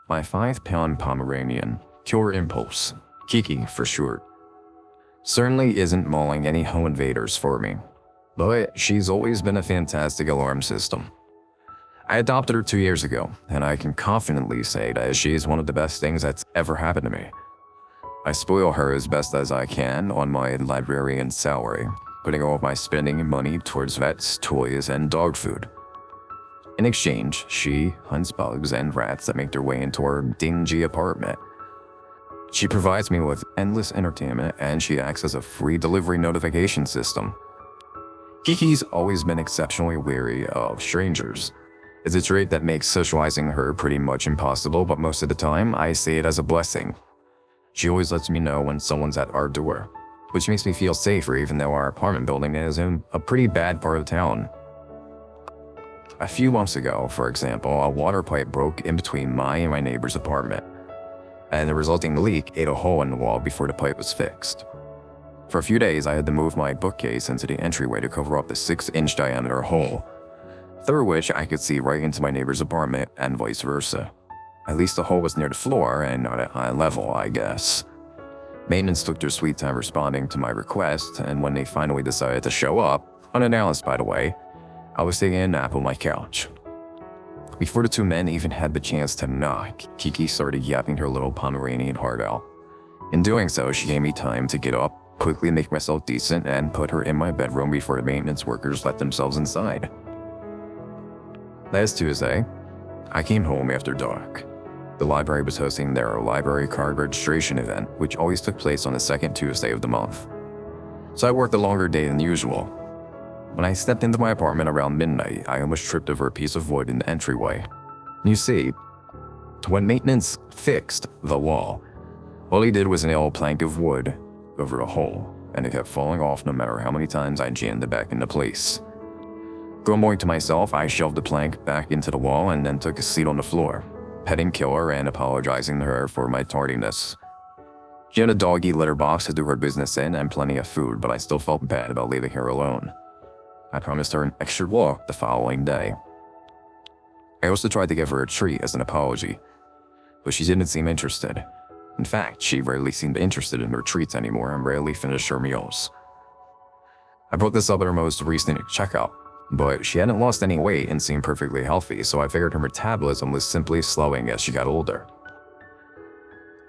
my 5-pound Pomeranian, pure impulse, Kiki for short, certainly isn't mauling any home invaders for me, but she's always been a fantastic alarm system. I adopted her 2 years ago, and I can confidently say that she is one of the best things that's ever happened to me. I spoil her as best as I can on my librarian salary, putting all of my spending money towards vets, toys, and dog food. In exchange, she hunts bugs and rats that make their way into our dingy apartment. She provides me with endless entertainment, and she acts as a free delivery notification system. Kiki's always been exceptionally wary of strangers. It's a trait that makes socializing her pretty much impossible, but most of the time, I see it as a blessing. She always lets me know when someone's at our door, which makes me feel safer even though our apartment building is in a pretty bad part of town. A few months ago, for example, a water pipe broke in between my neighbor's apartment, and the resulting leak ate a hole in the wall before the pipe was fixed. For a few days, I had to move my bookcase into the entryway to cover up the 6-inch diameter hole, through which I could see right into my neighbor's apartment and vice versa. At least the hole was near the floor and not at eye level, I guess. Maintenance took their sweet time responding to my request, and when they finally decided to show up, unannounced by the way, I was taking a nap on my couch. Before the two men even had the chance to knock, Kiki started yapping her little Pomeranian heart out. In doing so, she gave me time to get up, quickly make myself decent, and put her in my bedroom before the maintenance workers let themselves inside. Last Tuesday, I came home after dark. The library was hosting their library card registration event, which always took place on the second Tuesday of the month. So I worked a longer day than usual. When I stepped into my apartment around midnight, I almost tripped over a piece of wood in the entryway. You see, when maintenance fixed the wall, all he did was nail a plank of wood over a hole, and it kept falling off no matter how many times I jammed it back into place. Grumbling to myself, I shoved the plank back into the wall and then took a seat on the floor, petting Killer and apologizing to her for my tardiness. She had a doggy litter box to do her business in and plenty of food, but I still felt bad about leaving her alone. I promised her an extra walk the following day. I also tried to give her a treat as an apology, but she didn't seem interested. In fact, she rarely seemed interested in her treats anymore and rarely finished her meals. I brought this up at her most recent checkup, but she hadn't lost any weight and seemed perfectly healthy, so I figured her metabolism was simply slowing as she got older.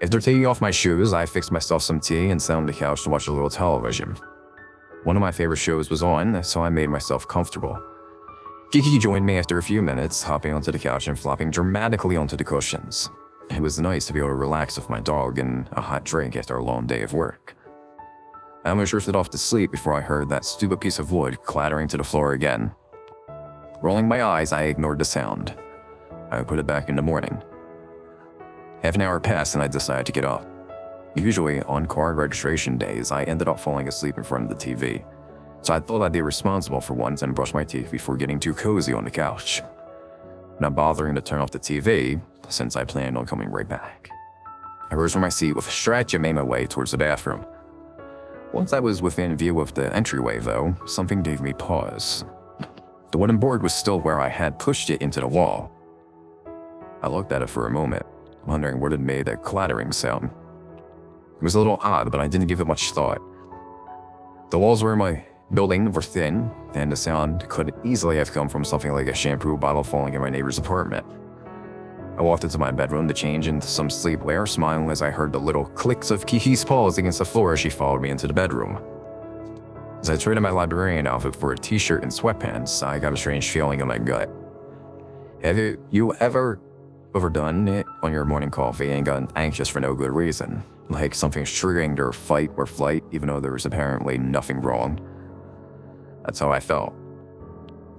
After taking off my shoes, I fixed myself some tea and sat on the couch to watch a little television. One of my favorite shows was on, so I made myself comfortable. Kiki joined me after a few minutes, hopping onto the couch and flopping dramatically onto the cushions. It was nice to be able to relax with my dog and a hot drink after a long day of work. I almost drifted off to sleep before I heard that stupid piece of wood clattering to the floor again. Rolling my eyes, I ignored the sound. I would put it back in the morning. Half an hour passed and I decided to get up. Usually, on card registration days, I ended up falling asleep in front of the TV, so I thought I'd be responsible for once and brush my teeth before getting too cozy on the couch. Not bothering to turn off the TV, since I planned on coming right back. I rose from my seat with a stretch and made my way towards the bathroom. Once I was within view of the entryway, though, something gave me pause. The wooden board was still where I had pushed it into the wall. I looked at it for a moment, wondering what had made that clattering sound. It was a little odd, but I didn't give it much thought. The walls where my building were thin, and the sound could easily have come from something like a shampoo bottle falling in my neighbor's apartment. I walked into my bedroom to change into some sleepwear, smiling as I heard the little clicks of Kiki's paws against the floor as she followed me into the bedroom. As I traded my librarian outfit for a t-shirt and sweatpants, I got a strange feeling in my gut. Have you ever overdone it on your morning coffee and gotten anxious for no good reason? Like something's triggering their fight or flight, even though there was apparently nothing wrong. That's how I felt.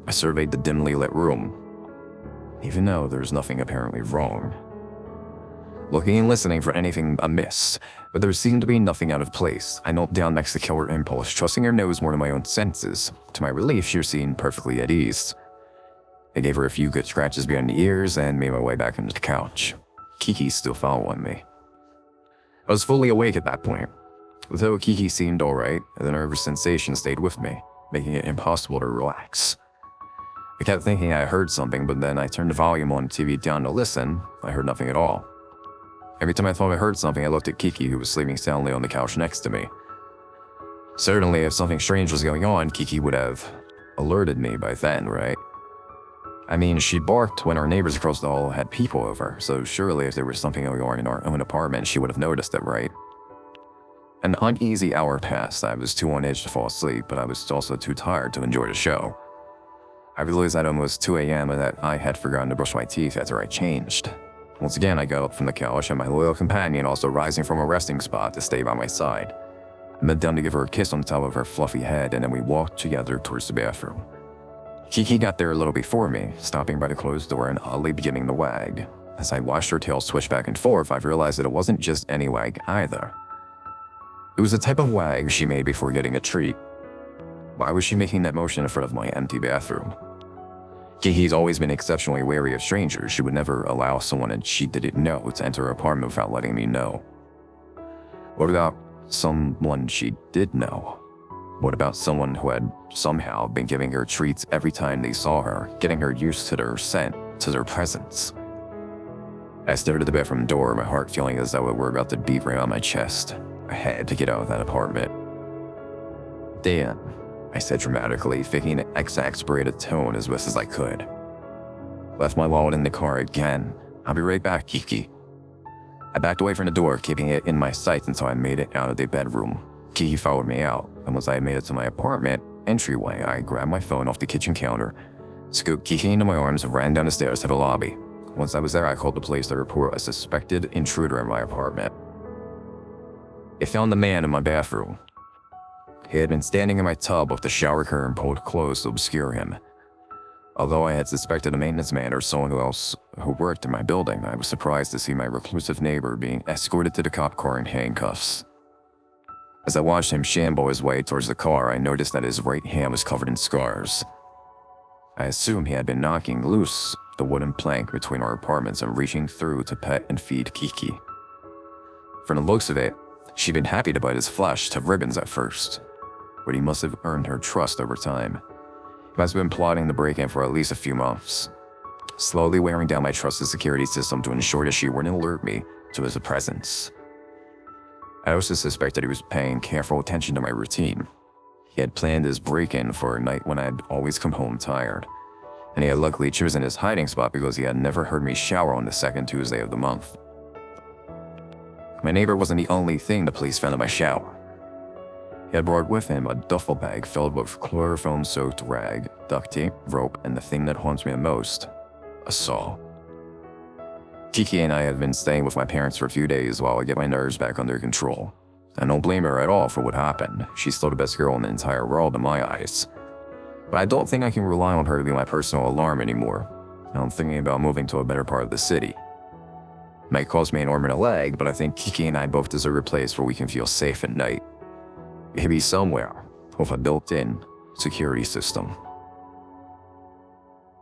I surveyed the dimly lit room, even though there's nothing apparently wrong. Looking and listening for anything amiss, but there seemed to be nothing out of place. I knelt down next to Killer Impulse, trusting her nose more than my own senses. To my relief, she seemed perfectly at ease. I gave her a few good scratches behind the ears and made my way back into the couch. Kiki's still following me. I was fully awake at that point. Though Kiki seemed alright, the nervous sensation stayed with me, making it impossible to relax. I kept thinking I heard something, but then I turned the volume on the TV down to listen. I heard nothing at all. Every time I thought I heard something, I looked at Kiki, who was sleeping soundly on the couch next to me. Certainly, if something strange was going on, Kiki would have alerted me by then, right? I mean, she barked when our neighbors across the hall had people over, so surely if there was something going on in our own apartment, she would have noticed it, right? An uneasy hour passed. I was too on edge to fall asleep, but I was also too tired to enjoy the show. I realized at almost 2 a.m. and that I had forgotten to brush my teeth after I changed. Once again, I got up from the couch, and my loyal companion also rising from a resting spot to stay by my side. I bent down to give her a kiss on the top of her fluffy head, and then we walked together towards the bathroom. Kiki got there a little before me, stopping by the closed door and oddly beginning to wag. As I watched her tail switch back and forth, I realized that it wasn't just any wag either. It was the type of wag she made before getting a treat. Why was she making that motion in front of my empty bathroom? Kiki's always been exceptionally wary of strangers. She would never allow someone that she didn't know to enter her apartment without letting me know. What about someone she did know? What about someone who had somehow been giving her treats every time they saw her, getting her used to their scent, to their presence? I stared at the bedroom door, my heart feeling as though it were about to beat right on my chest. I had to get out of that apartment. Dan, I said dramatically, faking an exasperated tone as best as I could. Left my wallet in the car again. I'll be right back, Kiki. I backed away from the door, keeping it in my sights until I made it out of the bedroom. Kiki followed me out, and once I made it to my apartment entryway, I grabbed my phone off the kitchen counter, scooped Kiki into my arms, and ran down the stairs to the lobby. Once I was there, I called the police to report a suspected intruder in my apartment. They found the man in my bathroom. He had been standing in my tub with the shower curtain pulled closed to obscure him. Although I had suspected a maintenance man or someone else who worked in my building, I was surprised to see my reclusive neighbor being escorted to the cop car in handcuffs. As I watched him shamble his way towards the car, I noticed that his right hand was covered in scars. I assumed he had been knocking loose the wooden plank between our apartments and reaching through to pet and feed Kiki. From the looks of it, she'd been happy to bite his flesh to ribbons at first, but he must have earned her trust over time. He must have been plotting the break-in for at least a few months, slowly wearing down my trusted security system to ensure that she wouldn't alert me to his presence. I also suspected he was paying careful attention to my routine. He had planned his break-in for a night when I'd always come home tired, and he had luckily chosen his hiding spot because he had never heard me shower on the second Tuesday of the month. My neighbor wasn't the only thing the police found in my shower. He had brought with him a duffel bag filled with chloroform-soaked rag, duct tape, rope, and the thing that haunts me the most, a saw. Kiki and I had been staying with my parents for a few days while I get my nerves back under control. I don't blame her at all for what happened. She's still the best girl in the entire world in my eyes. But I don't think I can rely on her to be my personal alarm anymore. I'm thinking about moving to a better part of the city. It might cost me an arm and a leg, but I think Kiki and I both deserve a place where we can feel safe at night. Maybe somewhere with a built-in security system.